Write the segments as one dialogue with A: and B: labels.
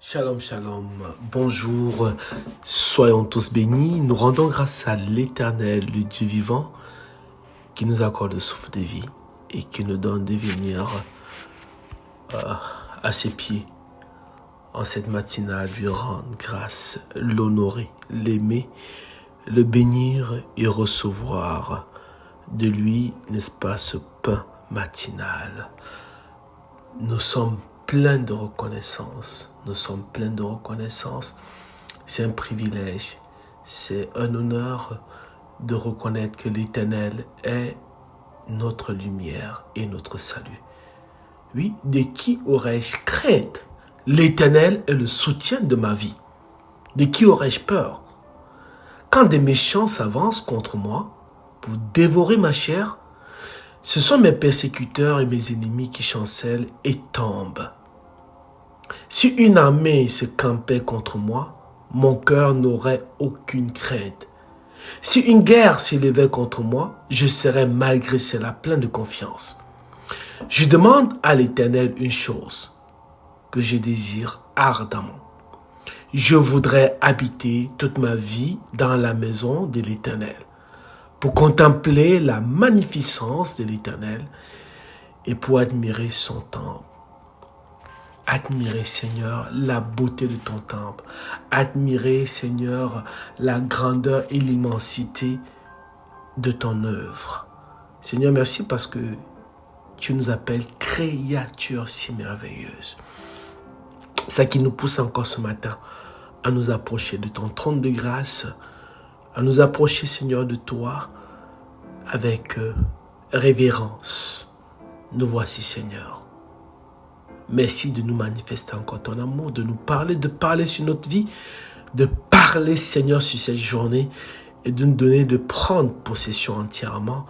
A: Shalom, shalom, bonjour, soyons tous bénis. Nous rendons grâce à l'Éternel, le Dieu vivant, qui nous accorde le souffle de vie et qui nous donne de venir à ses pieds en cette matinale, lui rendre grâce, l'honorer, l'aimer, le bénir et recevoir de lui, n'est-ce pas, ce pain matinal. Nous sommes pleins de reconnaissance. Nous sommes pleins de reconnaissance. C'est un privilège, c'est un honneur de reconnaître que l'Éternel est notre lumière et notre salut. Oui, de qui aurais-je crainte? L'Éternel est le soutien de ma vie. De qui aurais-je peur? Quand des méchants s'avancent contre moi pour dévorer ma chair, ce sont mes persécuteurs et mes ennemis qui chancellent et tombent. Si une armée se campait contre moi, mon cœur n'aurait aucune crainte. Si une guerre s'élevait contre moi, je serais malgré cela plein de confiance. Je demande à l'Éternel une chose que je désire ardemment. Je voudrais habiter toute ma vie dans la maison de l'Éternel, pour contempler la magnificence de l'Éternel et pour admirer son temple. Admirer, Seigneur, la beauté de ton temple. Admirer, Seigneur, la grandeur et l'immensité de ton œuvre. Seigneur, merci parce que tu nous appelles créatures si merveilleuses. Ça qui nous pousse encore ce matin à nous approcher de ton trône de grâce, à nous approcher, Seigneur, de toi avec révérence. Nous voici, Seigneur. Merci de nous manifester encore ton amour, de nous parler sur notre vie, de parler, Seigneur, sur cette journée et de nous donner de prendre possession entièrement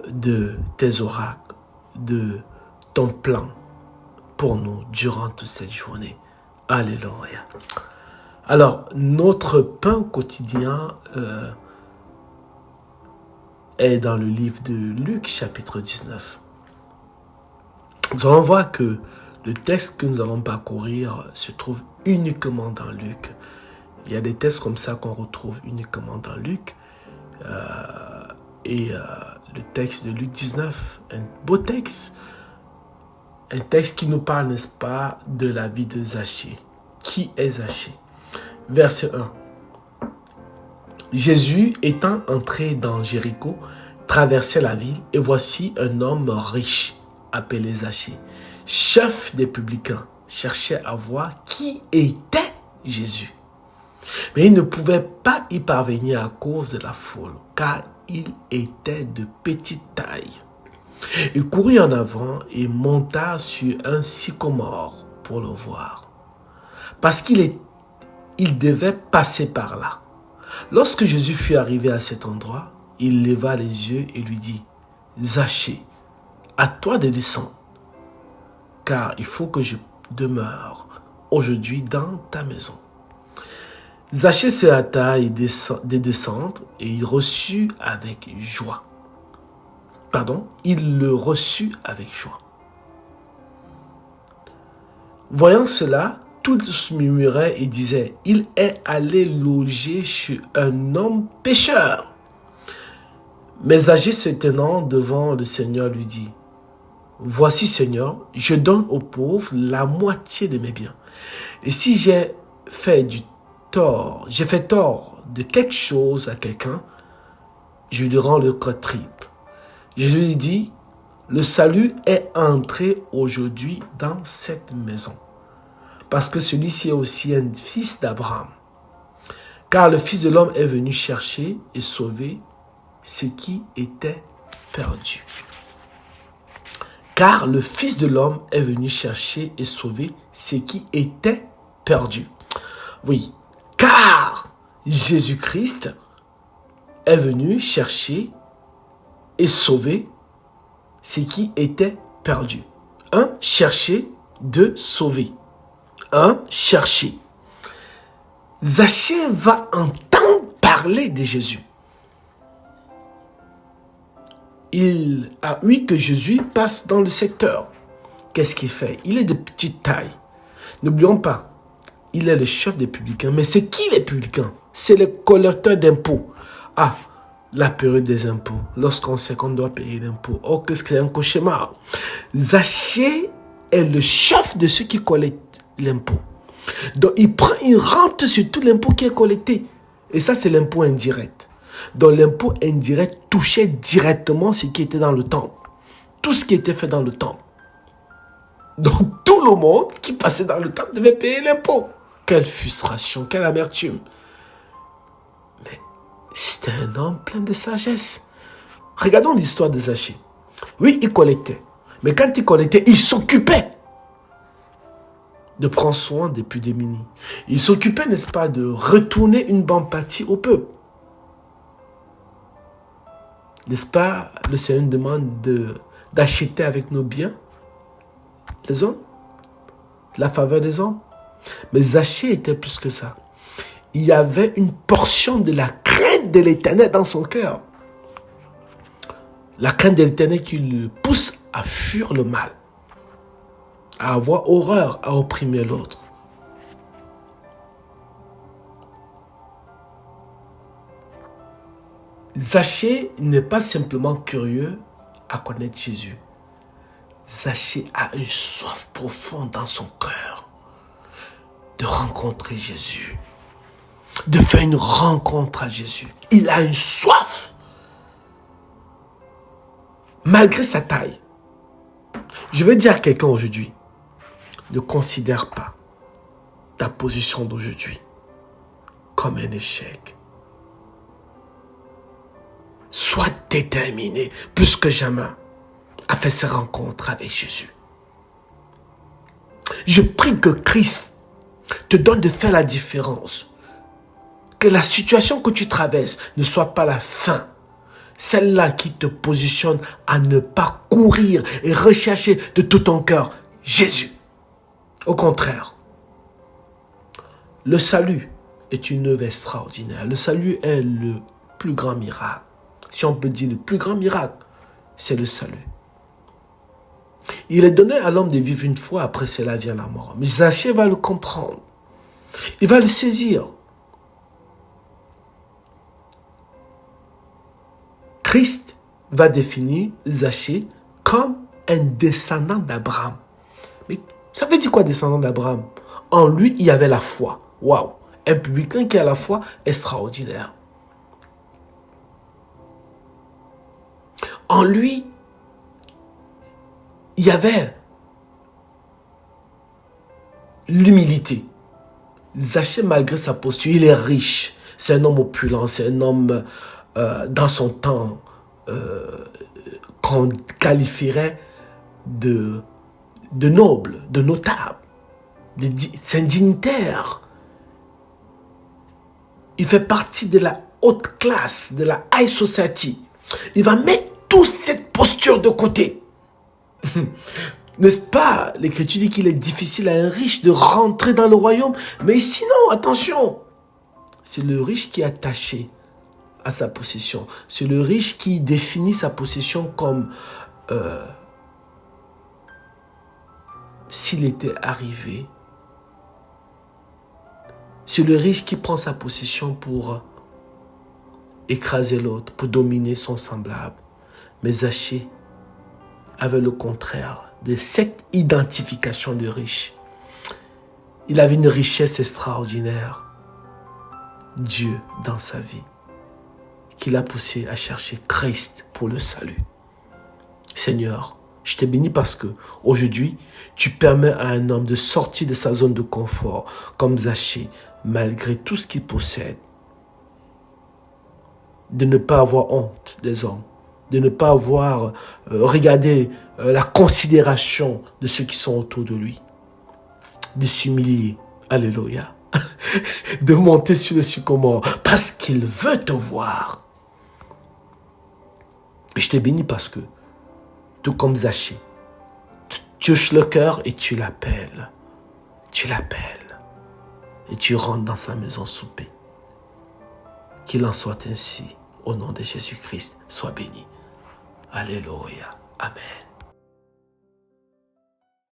A: de tes oracles, de ton plan pour nous durant toute cette journée. Alléluia. Alors, notre pain quotidien est dans le livre de Luc, chapitre 19. Nous allons voir que le texte que nous allons parcourir se trouve uniquement dans Luc. Il y a des textes comme ça qu'on retrouve uniquement dans Luc. Le texte de Luc 19, un beau texte. Un texte qui nous parle, n'est-ce pas, de la vie de Zachée. Qui est Zachée? Verset 1. Jésus étant entré dans Jéricho, traversait la ville et voici un homme riche appelé Zachée, chef des publicains, cherchait à voir qui était Jésus. Mais il ne pouvait pas y parvenir à cause de la foule, car il était de petite taille. Il courut en avant et monta sur un sycomore pour le voir, parce qu'il devait passer par là. Lorsque Jésus fut arrivé à cet endroit, il leva les yeux et lui dit, « Zachée, à toi de descendre, car il faut que je demeure aujourd'hui dans ta maison. » Zachée se hâta de descendre et il le reçut avec joie. Voyant cela, tous murmuraient et disaient, « Il est allé loger chez un homme pécheur. » Mais Zachée se tenant devant le Seigneur lui dit, « Voici, Seigneur, je donne aux pauvres la moitié de mes biens. Et si j'ai fait tort de quelque chose à quelqu'un, je lui rends le quadruple. » Je lui dis, « Le salut est entré aujourd'hui dans cette maison, parce que celui-ci est aussi un fils d'Abraham. Car le Fils de l'homme est venu chercher et sauver ce qui était perdu. » Car le Fils de l'homme est venu chercher et sauver ce qui était perdu. Oui, car Jésus-Christ est venu chercher et sauver ce qui était perdu. Un, chercher, deux, sauver. Un, chercher. Zachée va entendre parler de Jésus. Il a ouï que Jésus passe dans le secteur. Qu'est-ce qu'il fait? Il est de petite taille. N'oublions pas, il est le chef des publicains. Mais c'est qui les publicains? C'est les collecteurs d'impôts. Ah, la période des impôts. Lorsqu'on sait qu'on doit payer l'impôt. Oh, qu'est-ce que c'est un cauchemar. Zachée est le chef de ceux qui collectent l'impôt. Donc, il rentre sur tout l'impôt qui est collecté. Et ça, c'est l'impôt indirect. Donc, l'impôt indirect touchait directement ce qui était dans le temple. Tout ce qui était fait dans le temple. Donc, tout le monde qui passait dans le temple devait payer l'impôt. Quelle frustration, quelle amertume. Mais c'était un homme plein de sagesse. Regardons l'histoire de Zachée. Oui, il collectait. Mais quand il collectait, il s'occupait de prendre soin des plus démunis. Il s'occupait, n'est-ce pas, de retourner une bonne partie au peuple. N'est-ce pas, le Seigneur nous demande d'acheter avec nos biens les hommes, la faveur des hommes. Mais Zachée était plus que ça. Il y avait une portion de la crainte de l'Éternel dans son cœur. La crainte de l'Éternel qui le pousse à fuir le mal, à avoir horreur, à opprimer l'autre. Zachée n'est pas simplement curieux à connaître Jésus. Zachée a une soif profonde dans son cœur de rencontrer Jésus, de faire une rencontre à Jésus. Il a une soif. Malgré sa taille. Je veux dire à quelqu'un aujourd'hui, ne considère pas ta position d'aujourd'hui comme un échec. Sois déterminé plus que jamais à faire ces rencontres avec Jésus. Je prie que Christ te donne de faire la différence. Que la situation que tu traverses ne soit pas la fin. Celle-là qui te positionne à ne pas courir et rechercher de tout ton cœur Jésus. Au contraire, le salut est une œuvre extraordinaire. Le salut est le plus grand miracle. Si on peut dire le plus grand miracle, c'est le salut. Il est donné à l'homme de vivre une fois, après cela vient la mort. Mais Zachée va le comprendre. Il va le saisir. Christ va définir Zachée comme un descendant d'Abraham. Mais ça veut dire quoi, descendant d'Abraham? En lui, il y avait la foi. Waouh! Un publicain qui a la foi extraordinaire. En lui, il y avait l'humilité. Zachée, malgré sa posture, il est riche. C'est un homme opulent, c'est un homme dans son temps qu'on qualifierait de noble, de notable. C'est un dignitaire. Il fait partie de la haute classe, de la high society. Il va mettre toute cette posture de côté. N'est-ce pas? L'Écriture dit qu'il est difficile à un riche de rentrer dans le royaume. Mais sinon, attention, c'est le riche qui est attaché à sa possession. C'est le riche qui définit sa possession comme s'il était arrivé. C'est le riche qui prend sa possession pour écraser l'autre, pour dominer son semblable. Mais Zachée avait le contraire de cette identification de riche. Il avait une richesse extraordinaire. Dieu dans sa vie, qui l'a poussé à chercher Christ pour le salut. Seigneur, je te bénis parce que aujourd'hui, tu permets à un homme de sortir de sa zone de confort, comme Zachée, malgré tout ce qu'il possède, de ne pas avoir honte des hommes, de ne pas avoir regardé la considération de ceux qui sont autour de lui, de s'humilier, alléluia, de monter sur le sycomore parce qu'il veut te voir. Et je te bénis parce que, tout comme Zachée, tu touches le cœur et tu l'appelles. Tu l'appelles. Et tu rentres dans sa maison souper. Qu'il en soit ainsi, au nom de Jésus-Christ, sois béni. Alléluia. Amen.